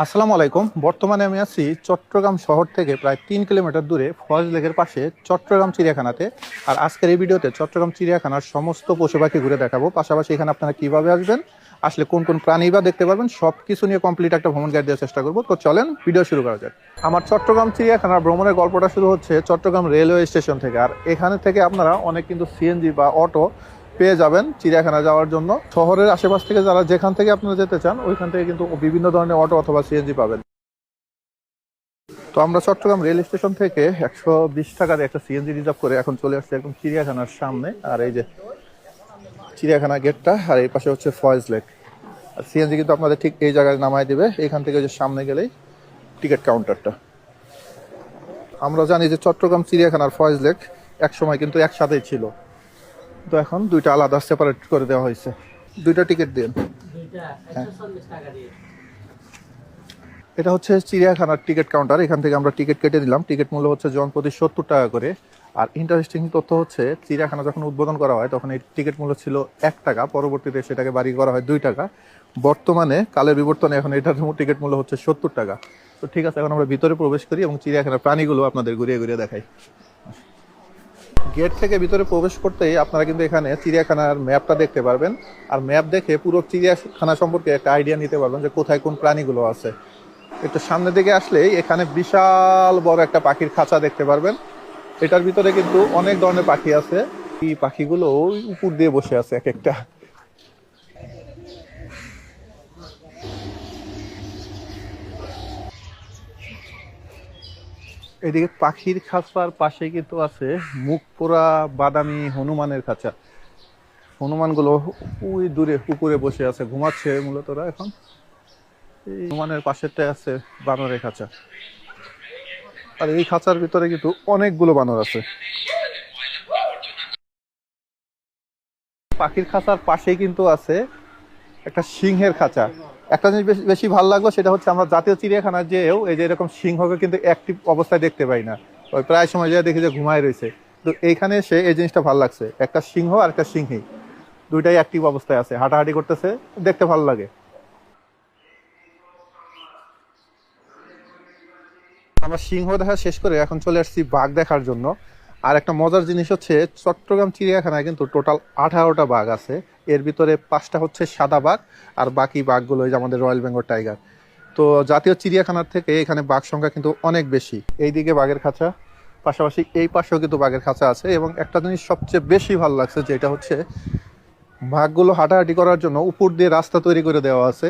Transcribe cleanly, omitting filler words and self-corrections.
আসসালামু আলাইকুম। বর্তমানে আমি আছি চট্টগ্রাম শহর থেকে প্রায় 3 কিলোমিটার দূরে ফয়েজ লেকের পাশে চট্টগ্রাম চিড়িয়াখানাতে। আর আজকের এই ভিডিওতে চট্টগ্রাম চিড়িয়াখানার সমস্ত পশু পাখি ঘুরে দেখাবো, পাশাপাশি এখানে আপনারা কিভাবে আসবেন, আসলে কোন কোন প্রাণী বা দেখতে পারবেন, সব কিছু নিয়ে কমপ্লিট একটা ভ্রমণ গাইড দেওয়ার চেষ্টা করবো। তো চলেন ভিডিও শুরু করা যাক। আমার চট্টগ্রাম চিড়িয়াখানার ভ্রমণের গল্পটা শুরু হচ্ছে চট্টগ্রাম রেলওয়ে স্টেশন থেকে। আর এখানে থেকে আপনারা অনেক কিন্তু সিএনজি বা অটো পেয়ে যাবেন চিড়িয়াখানা যাওয়ার জন্য। শহরের আশেপাশ থেকে যারা যেখান থেকে আপনারা যেতে চান ওইখান থেকে কিন্তু বিভিন্ন ধরনের অটো অথবা সিএনজি পাবেন। তো আমরা চট্টগ্রাম রেল স্টেশন থেকে 120 টাকার একটা সিএনজি রিজার্ভ করে এখন চলে আসছি একদম চিড়িয়াখানার সামনে। আর এই যে চিড়িয়াখানা গেটটা, আর এই পাশে হচ্ছে ফয়েজ লেক। আর সিএনজি কিন্তু আপনাদের ঠিক এই জায়গায় নামায় দিবে, এখান থেকে যে সামনে গেলেই টিকিট কাউন্টারটা। আমরা জানি যে চট্টগ্রাম চিড়িয়াখানার ফয়েজ লেক একসময় কিন্তু একসাথেই ছিল, তো এখন দুইটা আলাদা সেপারেট করে দেওয়া হয়েছে। দুইটা টিকিট দিন। হ্যাঁ, এটা হচ্ছে চিড়িয়াখানার টিকিট কাউন্টার। এখান থেকে আমরা টিকিট কেটে দিলাম। টিকিট মূল্য হচ্ছে জন প্রতি 70 টাকা করে। আর ইন্টারেস্টিং তথ্য হচ্ছে, চিড়িয়াখানা যখন উদ্বোধন করা হয় তখন এই টিকিট মূল্য ছিল 1 টাকা, পরবর্তীতে সেটাকে বাড়ি করা হয় 2 টাকা। বর্তমানে কালের বিবর্তনে এখন এটার টিকিট মূল্য হচ্ছে 70 টাকা। তো ঠিক আছে, এখন আমরা ভিতরে প্রবেশ করি এবং চিড়িয়াখানার প্রাণীগুলো আপনাদের ঘুরিয়ে ঘুরিয়ে দেখাই। গেট থেকে ভিতরে প্রবেশ করতেই আপনারা কিন্তু এখানে চিড়িয়াখানার ম্যাপটা দেখতে পারবেন। আর ম্যাপ দেখে পুরো চিড়িয়াখানা সম্পর্কে একটা আইডিয়া নিতে পারবেন যে কোথায় কোন প্রাণীগুলো আছে। একটু সামনের দিকে আসলেই এখানে বিশাল বড় একটা পাখির খাঁচা দেখতে পারবেন। এটার ভিতরে কিন্তু অনেক ধরনের পাখি আছে। এই পাখিগুলো ওই উপর দিয়ে বসে আছে এক একটা। এদিকে পাখির খাঁচার পাশে কিন্তু আছে মুখ পোড়া বাদামি হনুমানের খাঁচা। হনুমানগুলো ওই দূরে পুকুরে বসে আছে, ঘুমাচ্ছে মূলত ওরা এখন। এই হনুমানের পাশেরটায় আছে বানরের খাঁচা। আর এই খাঁচার ভিতরে কিন্তু অনেকগুলো বানর আছে। পাখির খাঁচার পাশেই কিন্তু আছে একটা সিংহের খাঁচা। একটা জিনিস বেশি বেশি ভালো লাগলো, সেটা হচ্ছে আমরা জাতীয় চিড়িয়াখানার যেও এই যে এরকম সিংহকে কিন্তু অ্যাক্টিভ অবস্থায় দেখতে পাই না। ওই প্রায় সময় যা দেখি যে ঘুমায় রয়েছে। তো এইখানে এসে এই জিনিসটা ভালো লাগছে, একটা সিংহ আর একটা সিংহী দুইটাই অ্যাক্টিভ অবস্থায় আছে, হাঁটাহাঁটি করতেছে, দেখতে ভালো লাগে। আমরা সিংহ দেখা শেষ করে এখন চলে আসছি বাঘ দেখার জন্য। আর একটা মজার জিনিস হচ্ছে, চট্টগ্রাম চিড়িয়াখানায় কিন্তু টোটাল 18টা বাঘ আছে। এর ভিতরে 5টা হচ্ছে সাদা বাঘ, আর বাকি বাঘগুলো ওই যে আমাদের রয়্যাল বেঙ্গল টাইগার। তো জাতীয় চিড়িয়াখানার থেকে এখানে বাঘ সংখ্যা কিন্তু অনেক বেশি। এইদিকে বাঘের খাঁচা, পাশাপাশি এই পাশেও কিন্তু বাঘের খাঁচা আছে। এবং একটা জিনিস সবচেয়ে বেশি ভালো লাগছে, যেটা হচ্ছে বাঘগুলো হাঁটাহাঁটি করার জন্য উপর দিয়ে রাস্তা তৈরি করে দেওয়া আছে।